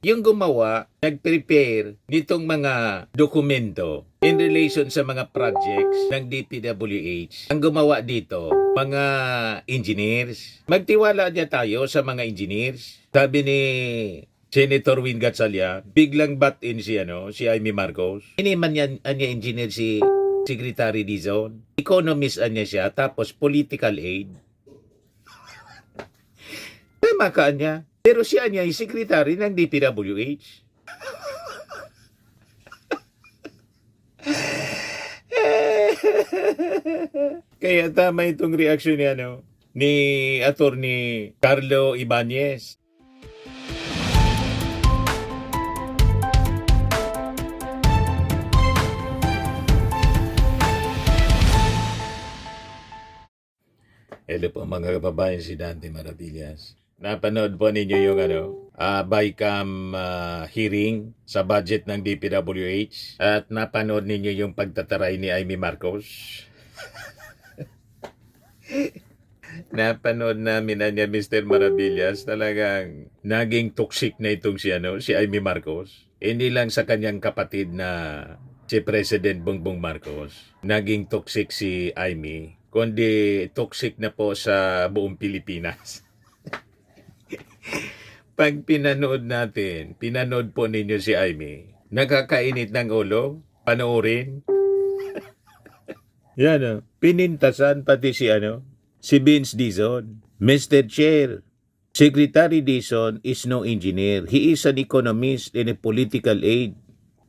Yung gumawa, nag-prepare nitong mga dokumento in relation sa mga projects ng DPWH. Ang gumawa dito, mga engineers. Magtiwala niya tayo sa mga engineers. Sabi ni Senator Win Gatchalian, biglang bat-in si Amy Marcos. Hindi man yan, anya engineer si Secretary Dizon. Economist anya siya, tapos political aid. Tama ka niya. Pero siya niya yung secretary ng DPWH. Kaya tama itong reaksyon ni Attorney Carlo Ibanez. Hello po mga kababayan, si Dante Maravillas. Napanood po ninyo yung BICAM hearing sa budget ng DPWH at napanood ninyo yung pagtataray ni Amy Marcos. Napanood namin niya Mr. Maravillas, talagang naging toxic na itong si Amy Marcos. Hindi lang sa kanyang kapatid na si President Bongbong Marcos, naging toxic si Amy, kundi toxic na po sa buong Pilipinas. Pag pinanood po ninyo si Amy, nakakainit ng ulo, panoorin. Yan pinintasan pati si Vince Dizon. Mr. Chair, Secretary Dizon is no engineer. He is an economist and a political aid.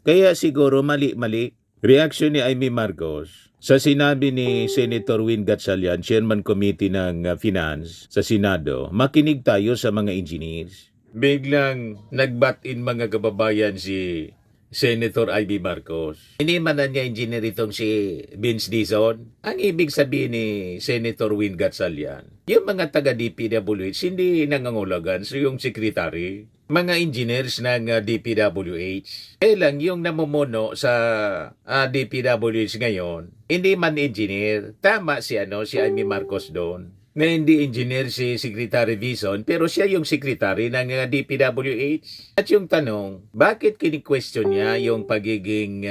Kaya siguro mali-mali. Reaksyon ni Amy Marcos sa sinabi ni Senator Win Gatchalian, Chairman Committee ng Finance sa Senado, makinig tayo sa mga engineers. Biglang nag-bat-in mga kababayan si Senator Amy Marcos. Hindi man na niya engineer itong si Vince Dizon. Ang ibig sabihin ni Senator Win Gatchalian, yung mga taga-DPWH hindi nangangulagan sa yung secretary, mga engineers ng DPWH. Lang yung namumuno sa DPWH ngayon, hindi man engineer. Tama si Amy Marcos doon, na hindi engineer si Secretary Dizon, pero siya yung secretary ng DPWH. At yung tanong, bakit kini-question niya yung pagiging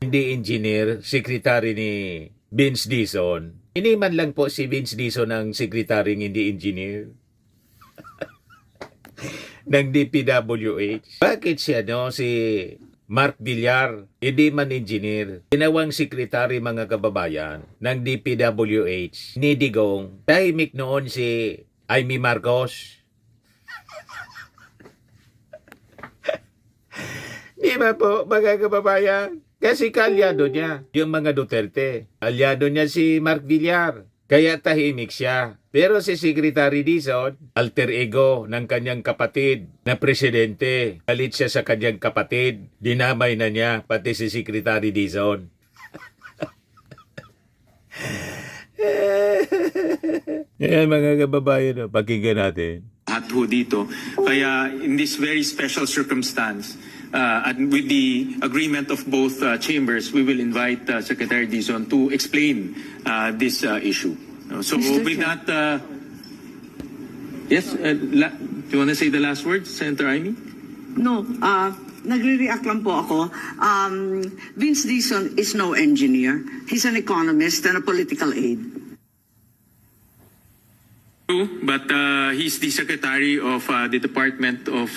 hindi engineer secretary ni Vince Dizon? Hindi man lang po si Vince Dizon ang secretary hindi engineer ng DPWH. Bakit si Mark Villar, hindi man engineer, ginawang sekretary mga kababayan ng DPWH ni Digong, tahimik noon si Amy Marcos? Di ba po mga kababayan? Kasi kalyado niya yung mga Duterte. Kalyado niya si Mark Villar. Kaya tahimik siya. Pero si Secretary Dizon, alter ego ng kanyang kapatid na presidente. Galit siya sa kanyang kapatid. Dinamay na niya pati si Secretary Dizon. Yan mga kababayan, pakinggan natin. At ho dito. Kaya in this very special circumstance, and with the agreement of both chambers, we will invite Secretary Dizon to explain this issue. So with that, yes, do you want to say the last words, Senator Amy? No, nagre-react lang po ako. Vince Dizon is no engineer. He's an economist and a political aide. But he's the Secretary of the Department of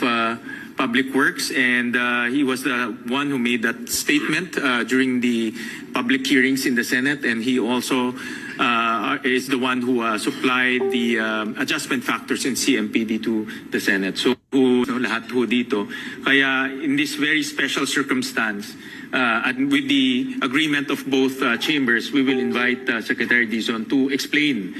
Public Works, and he was the one who made that statement during the public hearings in the Senate, and he also is the one who supplied the adjustment factors in CMPD to the Senate. So lahat ho dito. Kaya in this very special circumstance, and with the agreement of both chambers, we will invite Secretary Dizon to explain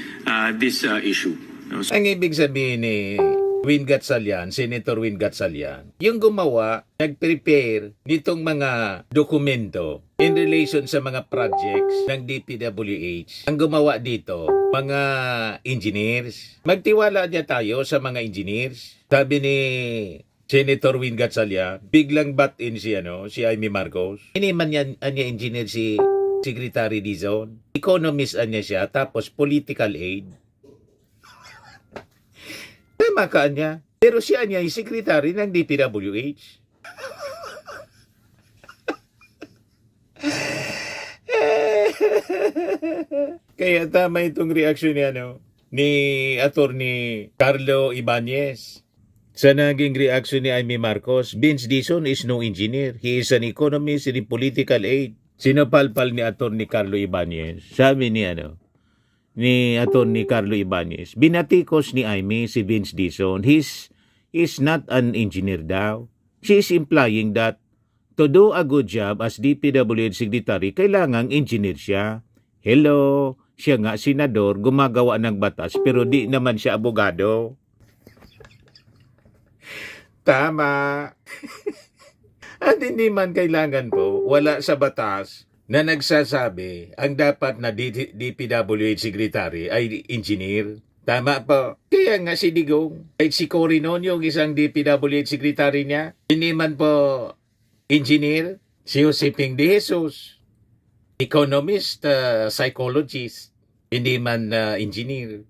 this issue. Ang ibig sabihin ni Win Gatchalian, Senator Win Gatchalian, yung gumawa, nag-prepare nitong mga dokumento in relation sa mga projects ng DPWH. Ang gumawa dito, mga engineers. Magtiwala niya tayo sa mga engineers. Sabi ni Senator Win Gatchalian, biglang bat-in si Amy Marcos. Hindi man yan anya engineer si Secretary Dizon. Economist anya siya, tapos political aid. Tama ka niya. Pero siya niya yung secretary ng DPWH. Kaya tama itong reaksyon ni Attorney Carlo Ibanez. Sa naging reaksyon ni Amy Marcos, Vince Dizon is no engineer. He is an economist and a political aide. Sinapalpal ni Attorney Carlo Ibanez. Sabi ni Attorney Carlo Ibanez, binatikos ni Amy si Vince Dizon. He's not an engineer daw. She is implying that to do a good job as DPWH Secretary, kailangang engineer siya. Hello, siya nga senador, gumagawa ng batas, pero di naman siya abogado. Tama. At hindi man kailangan po, wala sa batas na nagsasabi ang dapat na DPWH Secretary ay engineer. Tama po. Kaya nga si Digong, kahit si Cory noon yung isang DPWH Secretary niya, hindi man po engineer. Si Joseping de Jesus, economist, psychologist, hindi man engineer.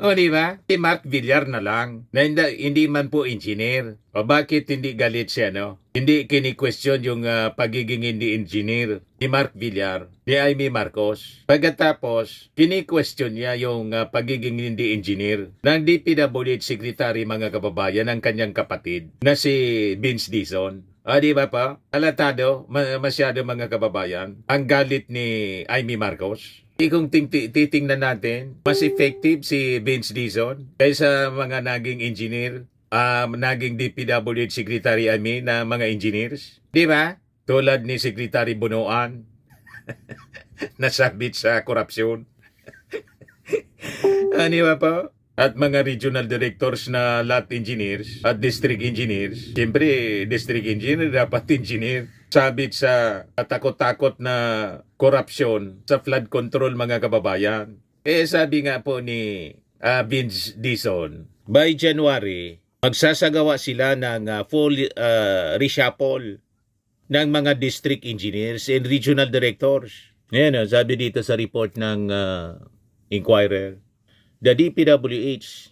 O di ba? Si Mark Villar na lang, na hindi man po engineer. O bakit hindi galit siya, no? Hindi kini-question yung pagiging hindi engineer ni Mark Villar, ni Amy Marcos. Pagkatapos, kini-question niya yung pagiging hindi engineer ng DPWH Secretary, mga kababayan, ng kanyang kapatid na si Vince Dizon. O di ba pa? Alatado, masyado mga kababayan, ang galit ni Amy Marcos. Kung titingnan natin, mas effective si Vince Dizon kaysa mga naging engineer, naging DPWH Secretary na mga engineers. Di ba? Tulad ni Secretary Bunuan, nasabit sa korupsyon. Di ba po? At mga regional directors na lot engineers at district engineers. Siyempre, district engineer dapat engineer. Sabit sa takot-takot na korupsyon sa flood control, mga kababayan. Sabi nga po ni Vince Dizon, by January, magsasagawa sila ng full reshuffle ng mga district engineers and regional directors. Ngayon, sabi dito sa report ng Inquirer, the DPWH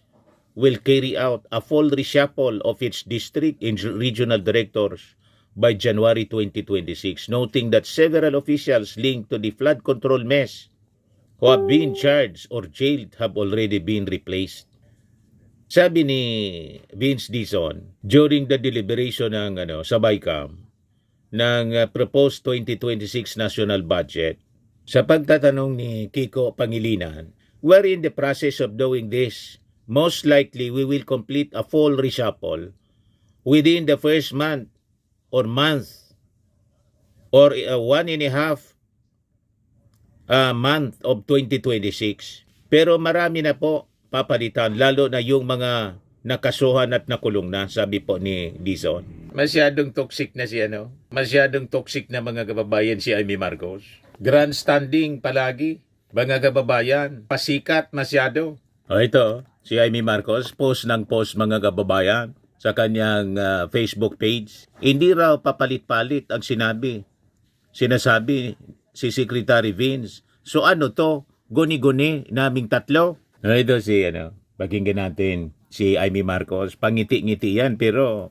will carry out a full reshuffle of its district and regional directors by January 2026, noting that several officials linked to the flood control mess who have been charged or jailed have already been replaced. Sabi ni Vince Dizon during the deliberation ng sa BICAM ng proposed 2026 national budget, sa pagtatanong ni Kiko Pangilinan, we're in the process of doing this. Most likely, we will complete a full reshuffle within the first month or 1.5 month of 2026. Pero marami na po papalitan, lalo na yung mga nakasuhan at nakulong na, sabi po ni Dizon. Masyadong toxic na masyadong toxic na mga kababayan si Amy Marcos. Grandstanding palagi. Mga kababayan, pasikat masyado. Ito, si Amy Marcos, post ng post, mga kababayan, sa kanyang Facebook page. Hindi raw papalit-palit ang sinasabi si Secretary Vince. So ano to? Guni-guni naming tatlo? Ito pakinggan natin si Amy Marcos. Pangiti-ngiti yan, pero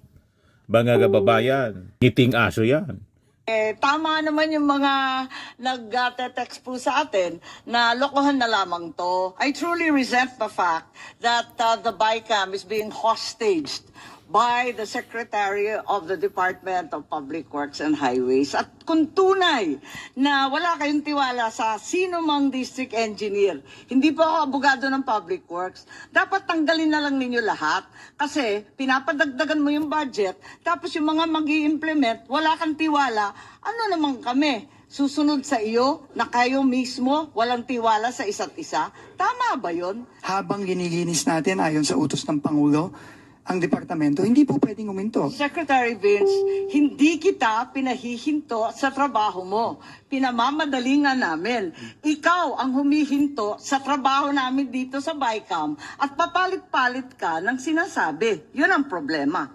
mga kababayan, ngiting aso yan. Tama naman yung mga nag-text po sa atin na lokohan na lamang to. I truly resent the fact that the BICAM is being hostaged by the Secretary of the Department of Public Works and Highways. At kung tunay na wala kayong tiwala sa sino mang district engineer, hindi po ako abogado ng Public Works, dapat tanggalin na lang ninyo lahat kasi pinapadagdagan mo yung budget, tapos yung mga mag-i-implement, wala kang tiwala, ano naman kami? Susunod sa iyo na kayo mismo walang tiwala sa isa't isa? Tama ba yun? Habang ginilinis natin ayon sa utos ng Pangulo, ang departamento, hindi po pwedeng uminto. Secretary Vince, hindi kita pinahihinto sa trabaho mo. Pinamamadali nga namin. Ikaw ang humihinto sa trabaho namin dito sa BICAM at papalit-palit ka ng sinasabi. Yun ang problema.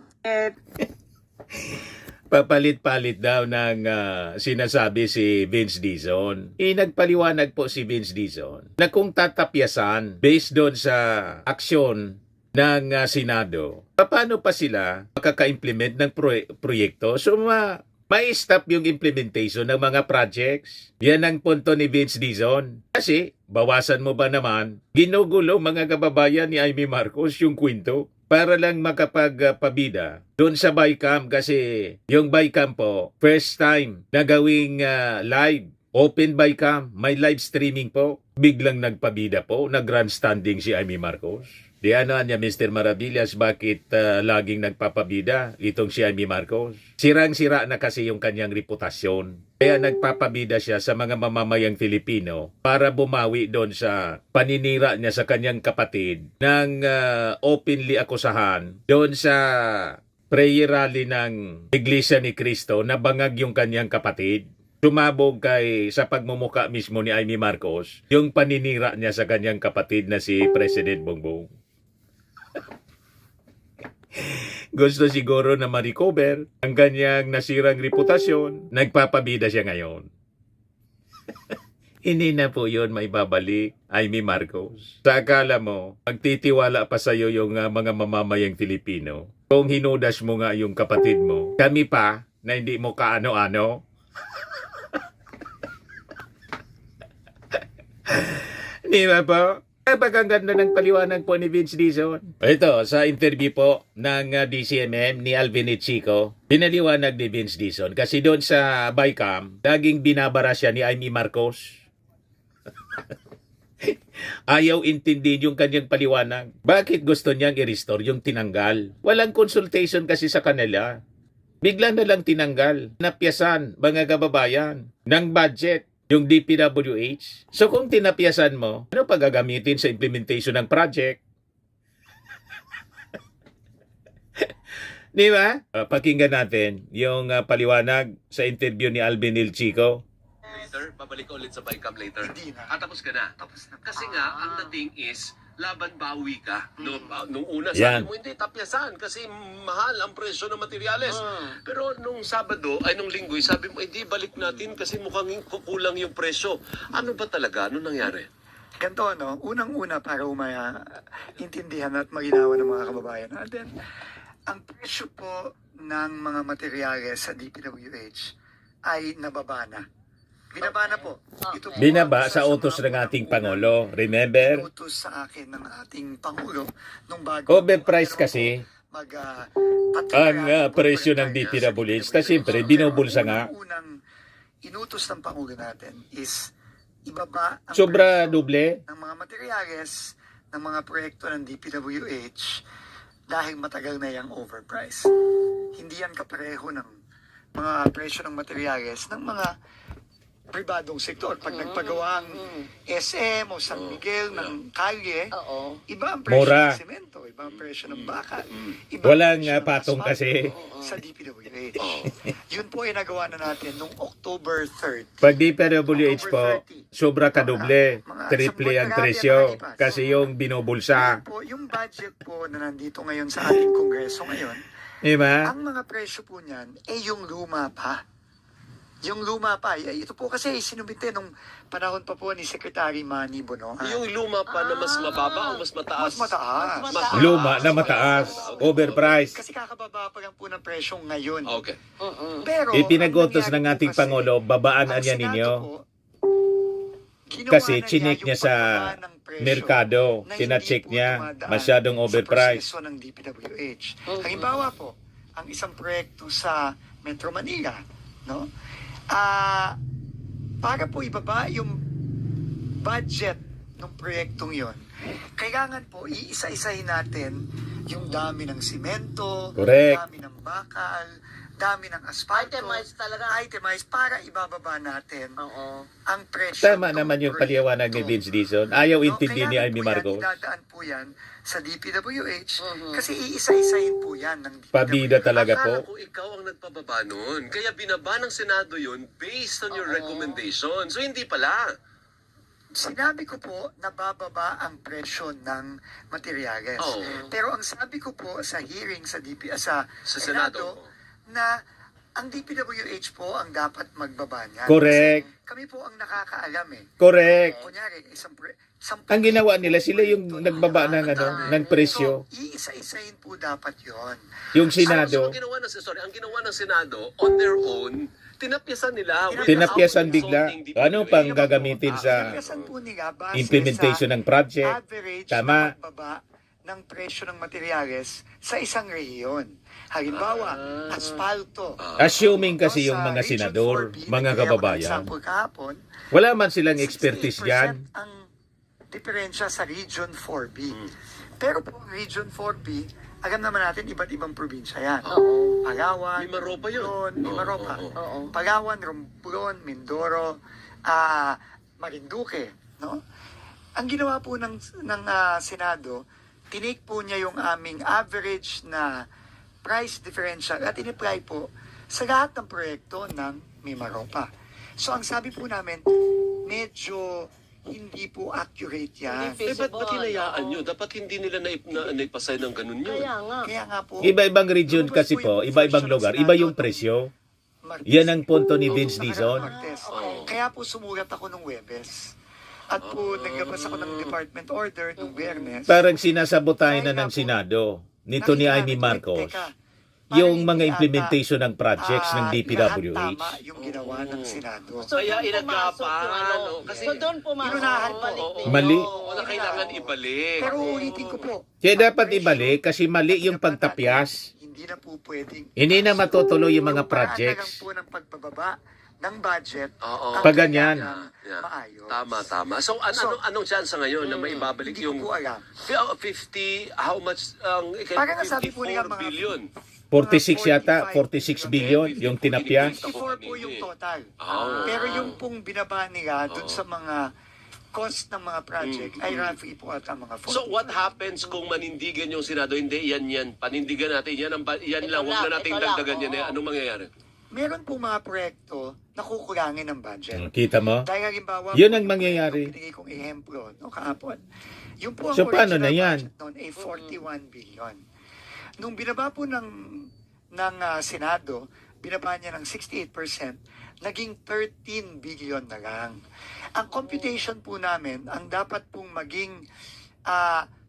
Papalit-palit daw ng sinasabi si Vince Dizon. Nagpaliwanag po si Vince Dizon na kung tatapyasan based doon sa aksyon ng Senado, paano pa sila makaka-implement ng proyekto? So, ma-stop yung implementation ng mga projects. Yan ang punto ni Vince Dizon. Kasi, bawasan mo ba naman, ginugulo mga kababayan ni Amy Marcos yung kwento para lang makapagpabida doon sa BICAM kasi yung BICAM po, first time na gawing live, open BICAM, may live streaming po. Biglang nagpabida po, nag-grandstanding si Amy Marcos. Di ano niya, Mr. Maravillas, bakit laging nagpapabida itong si Amy Marcos? Sirang-sira na kasi yung kanyang reputasyon. Kaya nagpapabida siya sa mga mamamayang Filipino para bumawi doon sa paninira niya sa kanyang kapatid ng openly akusahan doon sa prayer rally ng Iglesia ni Cristo na bangag yung kanyang kapatid. Sumabog sa pagmumuka mismo ni Amy Marcos yung paninira niya sa kanyang kapatid na si President Bongbong. Gusto siguro na ma-recover ang kanyang nasirang reputasyon, nagpapabida siya ngayon. Hindi na po yun may babalik, Amy Marcos. Sa akala mo, magtitiwala pa sa'yo yung mga mamamayang Filipino. Kung hinudas mo nga yung kapatid mo, kami pa na hindi mo kaano-ano. Di ba po? Ang ganda ng paliwanag po ni Vince Dizon. Ito, sa interview po ng DCMM ni Alvin Chico, pinaliwanag ni Vince Dizon kasi doon sa BICAM, laging binabara siya ni Amy Marcos. Ayaw intindihin yung kanyang paliwanag. Bakit gusto niyang i-restore yung tinanggal? Walang consultation kasi sa kanila. Bigla na lang tinanggal. Napyasan, mga kababayan, ng budget. Yung DPWH. So kung tinapyasan mo, ano pa gagamitin sa implementation ng project? Di ba? Pakinggan natin yung paliwanag sa interview ni Alvin Chico. Later, babalik ka ulit sa BICAM later. Hindi na. Tapos ka na. Tapos na. Kasi nga, ang dating is, laban bawi ka. No, nung una, Yan. sabi mo, hindi, tapyasan. Kasi mahal ang presyo ng materyales. Pero nung Sabado, ay nung Linggo, sabi mo, hindi, balik natin kasi mukhang kukulang yung presyo. Ano ba talaga? Ano nangyari? Ganito, no? Unang-una para intindihan at malinawan ng mga kababayan natin, ang presyo po ng mga materyales sa DPWH ay nababa na. Binaba na po. Ito po Binaba ang isa sa utos mga ng ating unang-unang Pangulo. Remember? Utos sa akin ng ating Pangulo nung bago. Overpriced kasi ang presyo ng DPWH. Kasi siyempre, binubulsa nga. Unang inutos ng Pangulo natin is ibaba ang Sobra presyo doble. ng mga materyales ng mga proyekto ng DPWH dahil matagal na yung overpriced. Hindi yan kapareho ng mga presyo ng materyales ng mga pribadong sektor. Pag nagpagawa ang SM o San Miguel ng kalye, iba ang presyo Mura. ng semento, iba ang presyo ng bakal, iba Walang ang presyo ng patong asphalt kasi. sa DPWH. Yun po ay nagawa na natin noong October 3rd. Pag DPWH po, sobra kadoble. Triple ang presyo. Kasi yung binubulsa. Ngayon po, yung budget po na nandito ngayon sa ating kongreso ngayon, Diba? ang mga presyo po niyan, yung luma pa. Yung luma pa. Ito po kasi sinubite nung panahon pa po ni Secretary Manny Bono. Yung luma pa na mas mababa o mas mataas? Mas mataas. Luma na mataas. Overpriced. Kasi kakababa pa lang po ng presyo ngayon. Okay. Pero, Ipinagotos ang ng nangyari ating po kasi, Pangulo, babaan ang na niya Senado ninyo. po, ginawa Kasi na chinek yung niya sa pagbaba ng presyo merkado. na hindi China-check po niya. dumadaan Masyadong overpriced. Sa proseso ng DPWH. Halimbawa po, ang isang proyekto sa Metro Manila, no? Para po ibaba yung budget ng proyektong yon, kailangan po iisa-isahin natin yung dami ng simento, Correct. dami ng bakal, dami ng asfalto. Itemized talaga. Itemized para ibababa natin ang presyo. Tama ng naman yung proyekto. paliwanag ni Vince Dizon. Ayaw No, intindihin ni kailangan Amy po yan, Marcos. idadaan po yan sa DPWH kasi iisa-isahin po yan ng DPWH. Pabida talaga Akala po. ko ikaw ang nagpababa nun. Kaya binaba ng Senado yun based on your recommendation. So hindi pala. Sinabi ko po na bababa ang presyo ng materyales. Oo. Pero ang sabi ko po sa hearing sa Sa Senado. na ang DPWH po ang dapat magbaba niyan. Correct. Kasi kami po ang nakakaalam eh. Correct. Kunyari, Ang ginawa nila, sila yung nagbaba ng presyo. So, iisa-isahin po dapat yon. Yung So, Senado, ang ginawa ng Senado, on their own, tinapyasan nila. tinapyasan without bigla. consulting DPWH. Ano pang gagamitin sa Tinapyasan po nila base implementation sa ng project? average Tama. na pagbaba ng presyo ng materyales sa isang rehiyon. Halimbawa, asfalto. Assuming kasi No, yung sa mga Region senador, 4B, mga nagbigay ako ng kababayan, example kahapon, wala man silang expertise 68% dyan. ang diferensya sa Region 4B. Pero po ang Region 4B, alam naman natin iba't ibang probinsya yan. Palawan, Mimaropa yun. Romblon, Mimaropa. Oo. Palawan, Romblon, Mindoro, Marinduque, no? Ang ginawa po ng Senado, tinake po niya yung aming average na price differential at in-apply po sa lahat ng proyekto ng Mimaropa. So ang sabi po namin, medyo hindi po accurate yan. Hindi Ba't hinayaan nyo? Dapat hindi nila naipasay ng ganun yun. Kaya nga. Kaya nga po, Iba-ibang region lumabas kasi po, yung iba-ibang version ng lugar, Senado iba yung nung presyo. Martes. Yan ang punto ni Vince Dizon. Martes. Oo. Kaya po sumulat ako nung Webes. At po naglabas ako ng department order nung Biyernes. Parang sinasabotahin na ng Senado nito ni Nakita Amy namin, Marcos teka, yung parang mga hindi implementation ng projects ng lahat DPWH. tama yung ginawa ng Senado. So, Kaya doon pumasok inagapan, yung ano. no? Kasi- So, doon pumasok Inunahan yung po. balik ninyo. Mali. Oo, na kailangan ibalik. Pero ulitin ko po. Kaya dapat ang ibalik presyo kasi mali yung na pagtapyas. Hindi na po pwedeng. Hindi na matutuloy yung mga Yung paraan na lang projects. po ng pagbababa ng budget. Oo. ang Pag ganyan. kailangan Yeah. maayos. Tama. So, anong chance ngayon na maibabalik Hindi ko yung po alam. 50, how much, Parang nasabi po nila 54 mga- billion. 46 yata, 46 billion yung tinapyas. 54 po yung total. Ah. Pero yung pong binaba nila dun sa mga cost ng mga project ay roughly po at ang mga 40. So, what happens kung manindigan yung Senado? Hindi, yan. Panindigan natin. Yan lang. Huwag na nating ito lang, dagdagan yan. oo. Anong mangyayari? Meron pong mga proyekto na kukulangin ng budget. Kita mo? Dahil halimbawa, Yun po ang yung mangyayari. proyekto Binigay kong ehemplo, no, kahapon. Yung po ang So, paano na original yan? budget noon ay 41 billion. Nung binaba po ng Senado, binaba niya ng 68%, naging 13 billion na lang. Ang computation po namin, ang dapat pong maging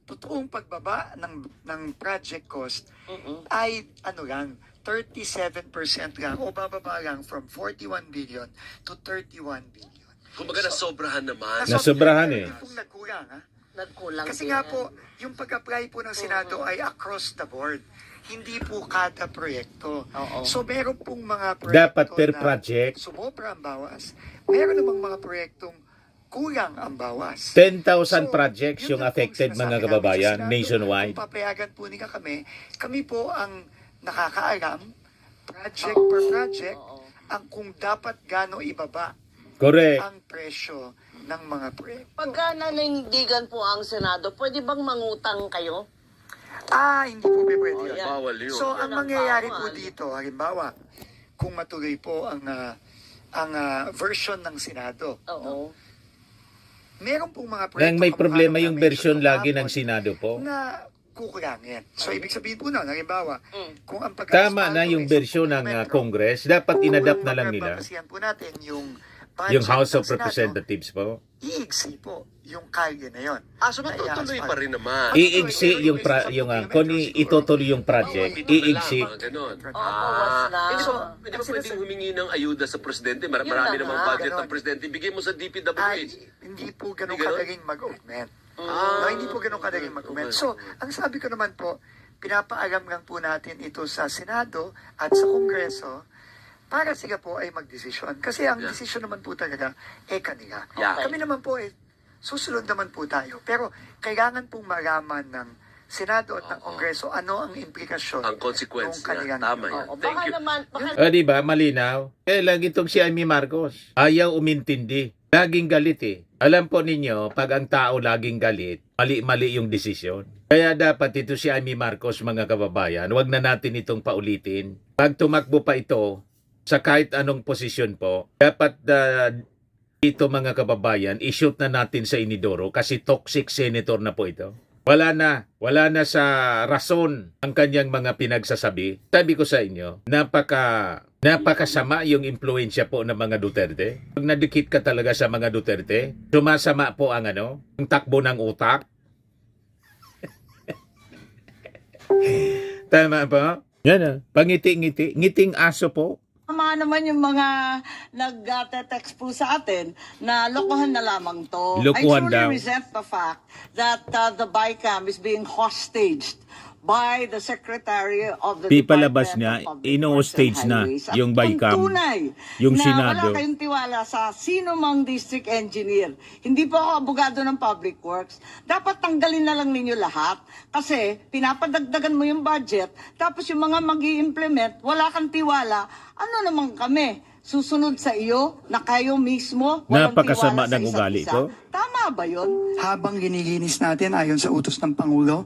totoong pagbaba ng project cost ay ano lang, 37% lang o bababa lang from 41 billion to 31 billion. Kumbaga nasobrahan naman. Nasobrahan eh. Hindi pong nagkulang, ha? Nagkulang Kasi din nga yan. po, yung pag-apply po ng Senado ay across the board. Hindi po kada proyekto. Oo. So meron pong mga proyekto Dapat per na project. sumobra ang bawas. Meron namang mga proyektong kulang ang bawas. 10,000 projects yun yung lang po affected sinasabi mga namin kababayan sa Senado. nationwide. Kung papayagan po nila kami po ang nakakaalam, project per project, ang kung dapat gano ibaba Correct. ang presyo ng mga proyekto. Pagka nanindigan po ang Senado, pwede bang mangutang kayo? Hindi po pwede yun. yan. Bawal yun. So, ang Yan ang mangyayari bawal. po dito, halimbawa, kung matuloy po ang version ng Senado, Oo. meron pong mga Nang may kamukha problema ng yung na-mention version lagi ng kahapon Senado po. na kukulangin. So, ibig sabihin po na, halimbawa, kung ang Tama na yung version ng Congress, dapat inadapt na lang nila. Pagpapasiyan po natin yung Yung budget House ng of Senado, Representatives po. iigsi po yung kalye na yon. So matutuloy pa rin naman. Iigsi yung kung itutuloy yung project, iigsi. Mga ganon. bawas na. Hindi ba pwedeng humingi ng ayuda sa presidente? Marami na namang nga. budget ng Ganon. presidente. Bigay mo sa Ay, DPWH. hindi po ganun Hindi ganon? kadaling mag-augment. No, hindi po ganun kadaling mag-augment. So, ang sabi ko naman po, pinapaalam lang po natin ito sa Senado at sa Kongreso para sila po ay magdesisyon. Kasi ang Yeah. desisyon naman po talaga kanila. Yeah. Kami naman po susunod naman po tayo. Pero kailangan pong malaman ng Senado at ng Kongreso ano ang implikasyon Ang consequence ng kanilang niya. Tama yan. Oo. Thank Baka you. naman, baka O di ba, malinaw. Lang itong si Amy Marcos. Ayaw umintindi. Laging galit eh. Alam po ninyo, pag ang tao laging galit, mali-mali yung desisyon. Kaya dapat ito si Amy Marcos, mga kababayan, wag na natin itong paulitin. Pag tumakbo pa ito, sa kahit anong posisyon po, dapat dito mga kababayan, i-shoot na natin sa inidoro kasi toxic senator na po ito. Wala na sa rason ang kanyang mga pinagsasabi. Sabi ko sa inyo, napaka Napakasama yung impluensya po ng mga Duterte. Pag nadikit ka talaga sa mga Duterte, sumasama po ang ang takbo ng utak. Tama po? Yan pangiti-ngiti. Ngiting aso po. Tama naman yung mga nag-text po sa atin na lokohan na lamang to. Lokohan I truly daw. resent the fact that the BICAM is being hostaged by the Secretary of the Pipalabas Department niya, of Public ino-hostage Works and na Highways. At yung kung BICAM, tunay yung na Senado. wala kayong tiwala sa sino mang district engineer. Hindi po ako abogado ng Public Works. Dapat tanggalin na lang ninyo lahat kasi pinapadagdagan mo yung budget tapos yung mga mag-i-implement, wala kang tiwala. Ano naman kami? Susunod sa iyo na kayo mismo walang Napakasama tiwala sa ng isa't ugali isa? ko. Tama ba yun? Habang ginilinis natin ayon sa utos ng Pangulo,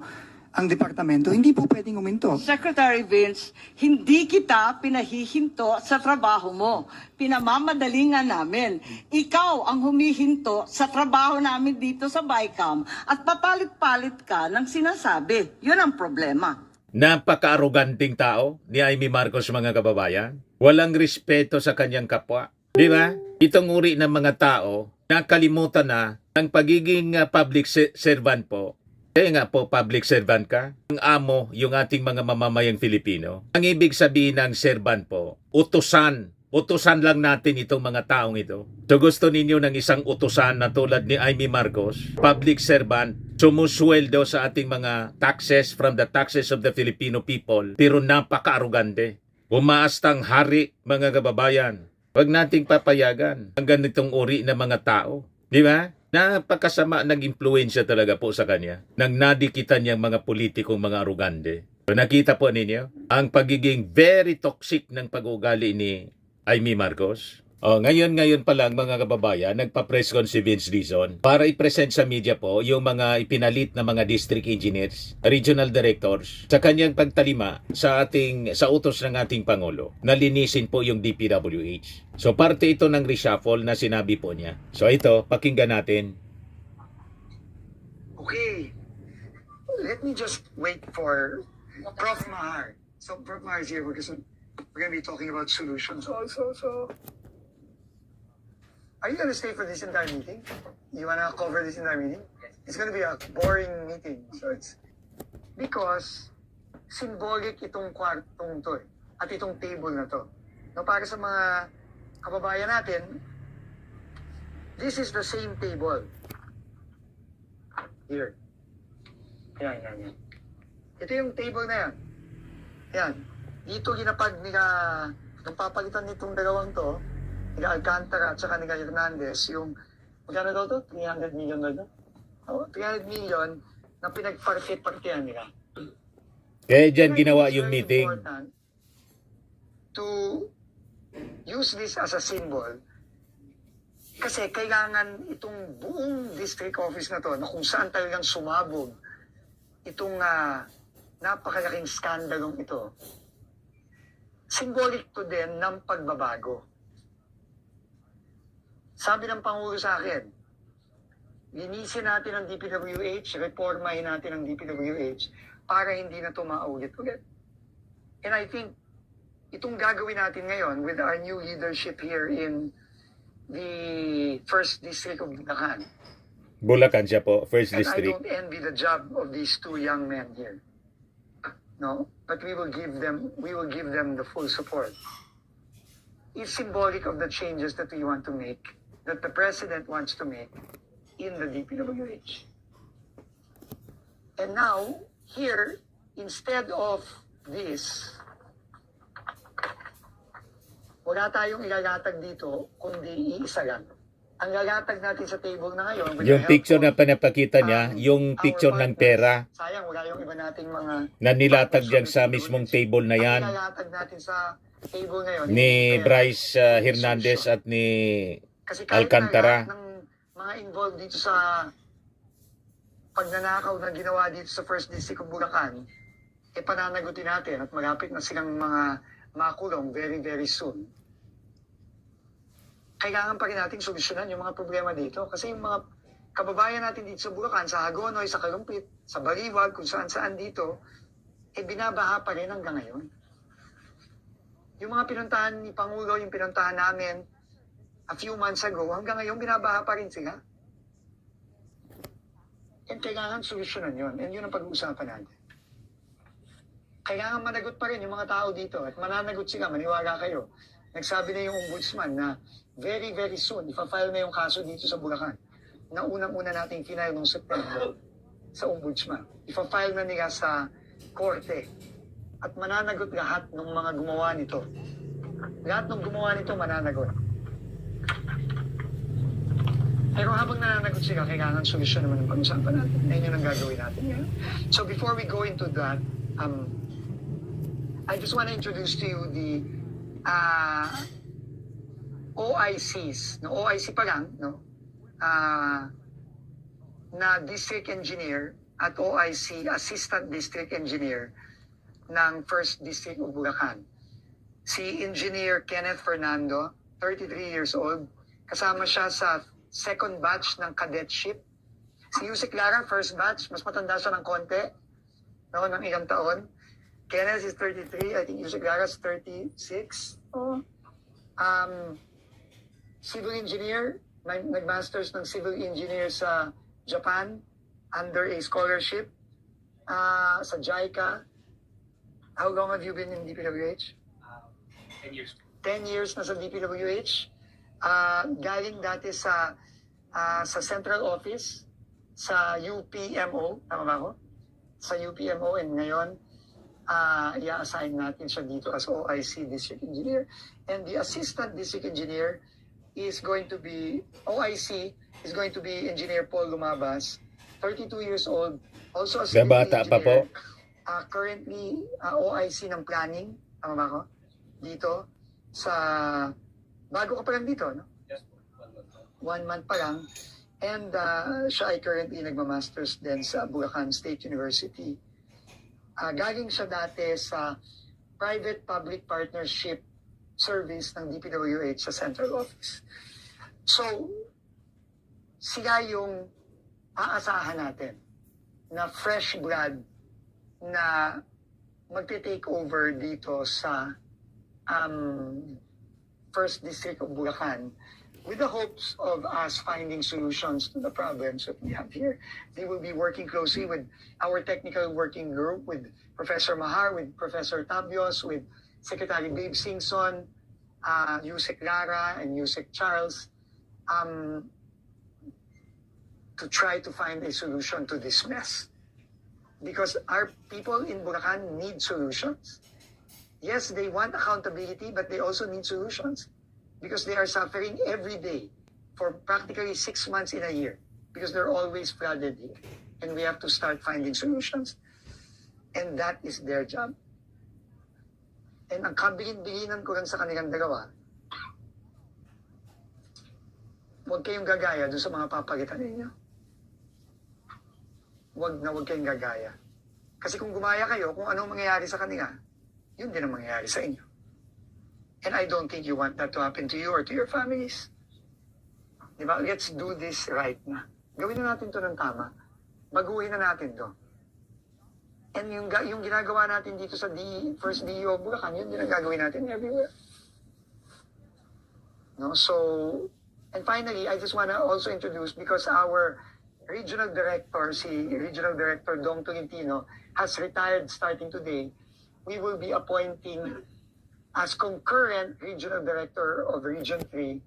ang departamento, hindi po pwedeng uminto. Secretary Vince, hindi kita pinahihinto sa trabaho mo. Pinamamadali nga namin. Ikaw ang humihinto sa trabaho namin dito sa BICAM at papalit-palit ka ng sinasabi. Yun ang problema. Napaka-aroganting tao ni Amy Marcos, mga kababayan. Walang respeto sa kanyang kapwa. Di ba? Itong uri ng mga tao, nakalimutan na ang pagiging public servant po. Kaya nga po, public servant ka. Ang amo, yung ating mga mamamayang Filipino. Ang ibig sabihin ng servant po, utusan. Utusan lang natin itong mga taong ito. So gusto ninyo ng isang utusan na tulad ni Amy Marcos, public servant, sumusweldo sa ating mga taxes from the taxes of the Filipino people, pero napaka-arugante. Umaastang hari, mga kababayan. Huwag nating papayagan ang ganitong uri na mga tao. Di ba? Napakasama ng impluensya talaga po sa kanya. Nang nadikitan niyang mga politikong mga arugante. So nakita po ninyo ang pagiging very toxic ng pag-ugali ni Amy Marcos. Ngayon pa lang, mga kababayan, nagpa-press con si Vince Dizon para i-present sa media po yung mga ipinalit na mga district engineers, regional directors sa kanyang pagtalima sa utos ng ating Pangulo na linisin po yung DPWH. So parte ito ng reshuffle na sinabi po niya. So ito, pakinggan natin. Okay, let me just wait for Prof. Mahar. So Prof. Mahar is here because we're going to be talking about solutions also. So, are you going to stay for this entire meeting? You want to cover this entire meeting? It's going to be a boring meeting. So it's because symbolic itong kwartong to at itong table na to. No, para sa mga kababayan natin, this is the same table. Here. Yan. Ito yung table na yan. Yan. Dito ginapag nila, nung papalitan nitong dalawang to, nila Alcantara at saka nila Hernandez, yung, magkano daw to? 300 million na daw? 300 million na pinagparte-partehan nila. Kaya dyan And I think ginawa it's yung very meeting. important to use this as a symbol kasi kailangan itong buong district office na to na kung saan talagang sumabog itong napakalaking skandalong ito, symbolic to din ng pagbabago. Sabi ng Pangulo sa akin, linisin natin ang DPWH, reformahin natin ang DPWH para hindi na ito maulit-ulit. And I think itong gagawin natin ngayon with our new leadership here in the 1st District of Bulacan. Bulacan siya po, First And I District. don't envy the job of these two young men here. No, but we will give them the full support. It's symbolic of the changes that we want to make, that the President wants to make in the DPWH. And now, here, instead of this, wala tayong ilalatag dito, kundi iisa lang. Ang lalatag natin sa table na ngayon, with Yung the help picture na of, pinapakita niya, yung our picture ng partners. pera Sayang, wala yung iba nating mga na nilatag partners dyan of sa the mismong DPWH. table na yan Ang ilalatag natin sa table ngayon, ni yung pera, Bryce Hernandez solution. at ni Kasi kahit Alcantara. na lahat ng mga involved dito sa pagnanakaw na ginawa dito sa 1st District of Bulacan, pananagutin natin at malapit na silang mga makulong very, very soon. Kailangan pa rin natin solusyonan yung mga problema dito. Kasi yung mga kababayan natin dito sa Bulacan, sa Hagonoy, sa Kalumpit, sa Baliwag, kung saan-saan dito, binabaha pa rin hanggang ngayon. Yung mga pinuntahan ni Pangulo, yung pinuntahan namin a few months ago, hanggang ngayon binabaha pa rin sila. And kailangan solusyonan yun. And yun ang pag-uusapan natin. Kailangan managot pa rin yung mga tao dito. At mananagot sila, maniwala kayo. Nagsabi na yung ombudsman na very, very soon, ipa-file na yung kaso dito sa Bulacan. Na unang-una nating final noong September sa ombudsman. Ipa-file na nila sa korte. At mananagot lahat ng mga gumawa nito. Lahat ng gumawa nito mananagot. Pero habang nananagot sila, kailangan solusyon naman ang pag-usapan natin. Ayun yung ang gagawin natin ngayon. So before we go into that, I just want to introduce to you the OICs. No, OIC pa lang, no? Na District Engineer at OIC Assistant District Engineer ng 1st District of Bulacan. Si Engineer Kenneth Fernando, 33 years old. Kasama siya sa second batch ng cadetship. Si Yusek Lara, first batch. Mas matanda siya ng konti. No, ng ilang taon. Kenneth is 33. I think Yusek Lara is 36. Oh. Civil engineer. Nag-masters ng civil engineer sa Japan under a scholarship sa JICA. How long have you been in DPWH? 10 years. 10 years na sa DPWH. Galing dati sa central office sa UPMO, tama ba ako? Sa UPMO, and ngayon i-assign natin siya dito as OIC District Engineer. And the Assistant District Engineer is going to be, OIC is going to be Engineer Paul Lumabas, 32 years old, also a civil Gabata pa po. engineer. Currently, OIC ng planning, tama ba ako? Dito, sa, bago ka pa lang dito, no? Just 1 month pa lang. And siya ay currently nagmamasters din sa Bulacan State University. Galing siya dati sa private-public partnership service ng DPWH sa central office. So, sila yung aasahan natin na fresh blood na magte-take over dito sa 1st District of Bulacan, with the hopes of us finding solutions to the problems that we have here. They will be working closely with our technical working group, with Professor Mahar, with Professor Tabios, with Secretary Babe Singson, Yusek Lara, and Yusek Charles, to try to find a solution to this mess. Because our people in Bulacan need solutions. Yes, they want accountability, but they also need solutions. Because they are suffering every day for practically 6 months in a year because they're always flooded here. And we have to start finding solutions. And that is their job. And ang kabilin-bilinan ko lang sa kanilang dalawa, huwag kayong gagaya doon sa mga papalitan ninyo. Huwag kayong gagaya. Kasi kung gumaya kayo, kung anong mangyayari sa kanila, yun din ang mangyayari sa inyo. And I don't think you want that to happen to you or to your families. Diba? Let's do this right na. Gawin na natin to ng tama. Baguhin na natin to. And yung ginagawa natin dito sa First DEO Bulacan, yun din ang gagawin natin everywhere. No? So, and finally, I just want to also introduce, because our regional director, si Regional Director Dong Tolentino, has retired starting today, we will be appointing as concurrent Regional Director of Region 3,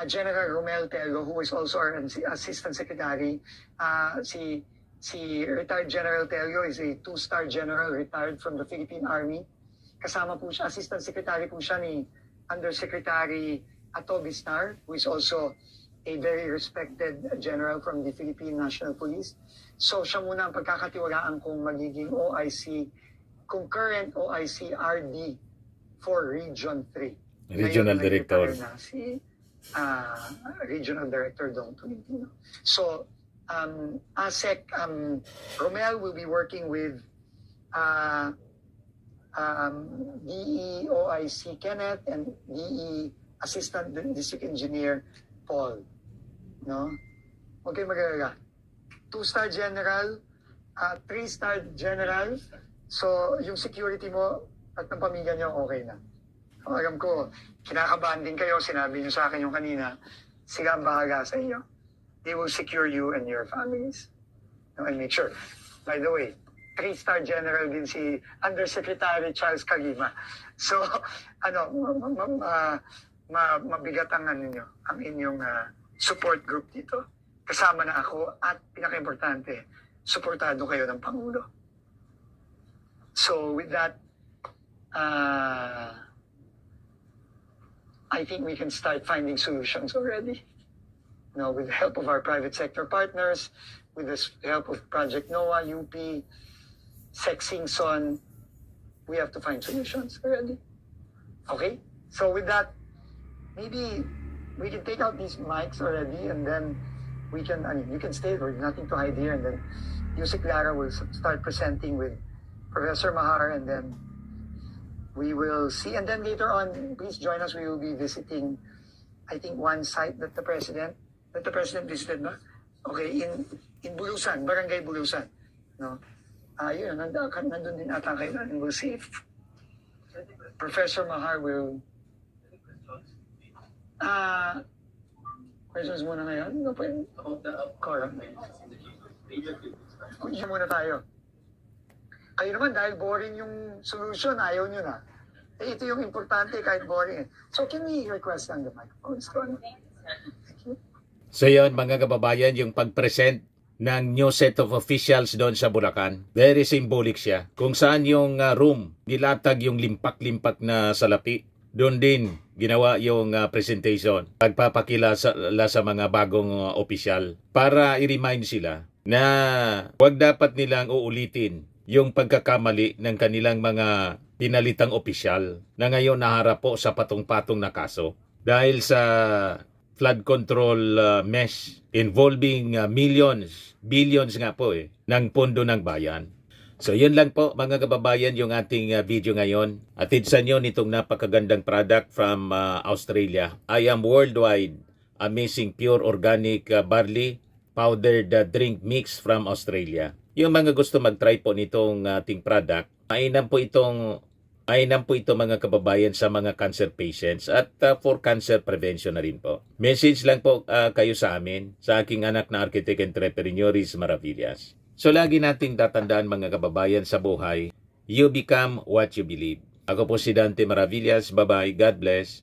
General Romel Tello, who is also our Assistant Secretary. Si retired General Tello is a 2-star general retired from the Philippine Army. Kasama po siya, Assistant Secretary po siya ni Undersecretary Ato Bistar, who is also a very respected general from the Philippine National Police. So siya muna ang pagkakatiwalaan kung magiging OIC, concurrent OIC RD for Region 3. Regional Ngayon, Director. na si Regional Director Dong Tolentino. So, ASEC Romel will be working with DE OIC Kenneth and DE Assistant District Engineer Paul. No? Huwag kayong mag-alala. 2-star general, 3-star general. So, yung security mo, at ng pamilya niyo okay na. So, alam ko, kinakabahan din kayo, sinabi niyo sa akin yung kanina, sila ang bahala sa inyo. They will secure you and your families. And make sure. By the way, 3-star general din si Undersecretary Charles Calima. So, mabigat ang ninyo, ang inyong support group dito. Kasama na ako at pinaka-importante, suportado kayo ng Pangulo. So with that, I think we can start finding solutions already. With the help of our private sector partners, with the help of Project NOAA, UP, Sexingson, we have to find solutions already. Okay? So with that, maybe we can take out these mics already and then we can, you can stay, there's nothing to hide here, and then Yusek Lara will start presenting with Professor Mahar, and then we will see, and then later on, please join us, we will be visiting, I think, one site that the President visited, ba? Okay, in Bulusan, Barangay Bulusan. No? Yun, nandun din ata kayo, and we'll see if Professor Mahar will questions muna ngayon. Ano po yun? Cora. Question muna tayo. Kayo naman, dahil boring yung solution, ayaw nyo na. Ito yung importante kahit boring. So can we request lang the microphones? Thank you. So yun, mga kababayan, yung pag-present ng new set of officials doon sa Bulacan. Very symbolic siya. Kung saan yung room, nilatag yung limpak-limpak na salapi. Doon din ginawa yung presentation. Pagpapakila sa mga bagong opisyal para i-remind sila na huwag dapat nilang uulitin yung pagkakamali ng kanilang mga pinalitang opisyal na ngayon naharap po sa patong-patong na kaso dahil sa flood control mesh involving billions nga po ng pondo ng bayan. So yun lang po mga kababayan yung ating video ngayon. Atid sa inyo nitong napakagandang product from Australia. I am worldwide amazing pure organic barley powdered drink mix from Australia. Yung mga gusto mag-try po nitong ating product, mainam po ito mga kababayan sa mga cancer patients at for cancer prevention na rin po. Message lang po kayo sa amin, sa aking anak na architect entrepreneur Riz Maravillas. So lagi nating tatandaan mga kababayan sa buhay, you become what you believe. Ako po si Dante Maravillas. Bye-bye. God bless.